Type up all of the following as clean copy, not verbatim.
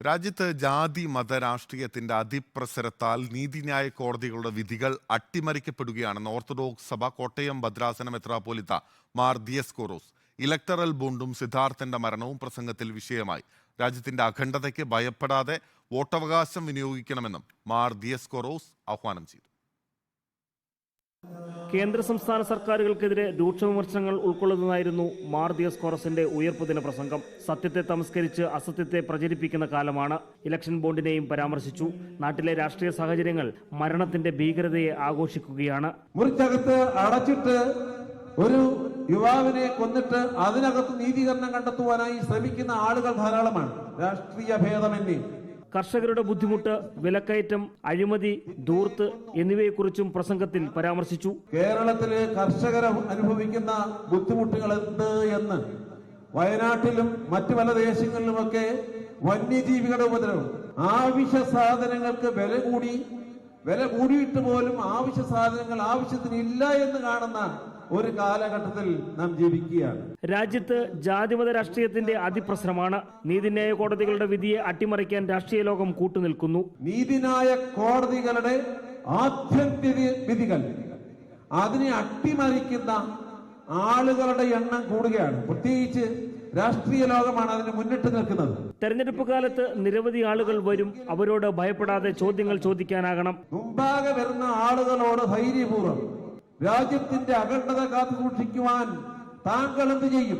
രാജ്യത്ത് ജാതി മത രാഷ്ട്രീയത്തിന്റെ അതിപ്രസരത്താൽ നീതിന്യായ കോടതികളുടെ വിധികൾ അട്ടിമറിക്കപ്പെടുകയാണെന്ന് ഓർത്തഡോക്സ് സഭ കോട്ടയം ഭദ്രാസന മെത്രാപ്പോലിത്ത മാർ ദിയസ്കോറോസ്. ഇലക്ടറൽ ബോണ്ടും സിദ്ധാർത്ഥന്റെ മരണവും പ്രസംഗത്തിൽ വിഷയമായി. രാജ്യത്തിന്റെ അഖണ്ഡതയ്ക്ക് ഭയപ്പെടാതെ വോട്ടവകാശം വിനിയോഗിക്കണമെന്നും മാർ ദിയസ്കോറോസ് ആഹ്വാനം ചെയ്തു. കേന്ദ്ര സംസ്ഥാന സർക്കാരുകൾക്കെതിരെ രൂക്ഷ വിമർശനങ്ങൾ ഉൾക്കൊള്ളുന്നതായിരുന്നു മാർ ദിയസ്കോറസിന്റെ ഉയർപ്പ് ദിന പ്രസംഗം. സത്യത്തെ തമസ്കരിച്ച് അസത്യത്തെ പ്രചരിപ്പിക്കുന്ന കാലമാണ്. ഇലക്ഷൻ ബോണ്ടിനെയും പരാമർശിച്ചു. നാട്ടിലെ രാഷ്ട്രീയ സാഹചര്യങ്ങൾ മരണത്തിന്റെ ഭീകരതയെ ആഘോഷിക്കുകയാണ്. മുറിക്കകത്ത് അടച്ചിട്ട് ഒരു യുവാവിനെ കൊന്നിട്ട് അതിനകത്ത് നീതീകരണം കണ്ടെത്തുവാനായി ശ്രമിക്കുന്ന ആളുകൾ ധാരാളമാണ്. രാഷ്ട്രീയ ഭേദമന്യേ കർഷകരുടെ ബുദ്ധിമുട്ട്, വിലക്കയറ്റം, അഴിമതി, ധൂർത്ത് എന്നിവയെക്കുറിച്ചും പ്രസംഗത്തിൽ പരാമർശിച്ചു. കേരളത്തിലെ കർഷകർ അനുഭവിക്കുന്ന ബുദ്ധിമുട്ടുകൾ എന്ത് എന്ന്, വയനാട്ടിലും മറ്റു പല ദേശങ്ങളിലുമൊക്കെ വന്യജീവികളുടെ ഉപദ്രവം, ആവശ്യ സാധനങ്ങൾക്ക് വില കൂടിയിട്ട് പോലും ആവശ്യ സാധനങ്ങൾ ആവശ്യത്തിനില്ല എന്ന് കാണുന്ന ഒരു കാലഘട്ടത്തിൽ നാം ജീവിക്കുകയാണ്. രാജ്യത്ത് ജാതിമത രാഷ്ട്രീയത്തിന്റെ അതിപ്രസരമാണ്. നീതിന്യായ കോടതികളുടെ വിധിയെ അട്ടിമറിക്കാൻ രാഷ്ട്രീയ ലോകം കൂട്ടുനിൽക്കുന്നു. നീതിന്യായ കോടതികളുടെ ആത്യന്തിക വിധികൾ അതിനെ അട്ടിമറിക്കുന്ന ആളുകളുടെ എണ്ണം കൂടുകയാണ്. പ്രത്യേകിച്ച് രാഷ്ട്രീയ ലോകമാണ് അതിന് മുന്നിട്ട് നിൽക്കുന്നത്. തെരഞ്ഞെടുപ്പ് കാലത്ത് നിരവധി ആളുകൾ വരും. അവരോട് ഭയപ്പെടാതെ ചോദ്യങ്ങൾ ചോദിക്കാനാകണം. മുമ്പാകെ വരുന്ന ആളുകളോട് ധൈര്യപൂർവ്വം രാജ്യത്തിന്റെ അഖണ്ഡത കാത്തുസൂക്ഷിക്കുവാൻ താങ്കൾ എന്ത് ചെയ്യും?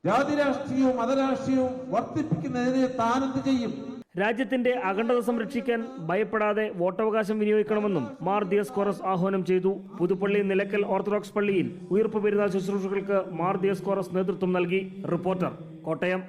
ജാതി രാഷ്ട്രീയവും മതരാഷ്ട്രീയവും വർദ്ധിപ്പിക്കുന്നതിന് താൻ എന്ത് ചെയ്യും? രാജ്യത്തിന്റെ അഖണ്ഡത സംരക്ഷിക്കാൻ ഭയപ്പെടാതെ വോട്ടവകാശം വിനിയോഗിക്കണമെന്നും മാർ ദിയസ്കോറസ് ആഹ്വാനം ചെയ്തു. പുതുപ്പള്ളി നിലയ്ക്കൽ ഓർത്തഡോക്സ് പള്ളിയിൽ ഉയർപ്പ് പെരുന്നാൾ ശുശ്രൂഷകൾക്ക് മാർ ദിയസ്കോറസ് നേതൃത്വം നൽകി. റിപ്പോർട്ടർ, കോട്ടയം.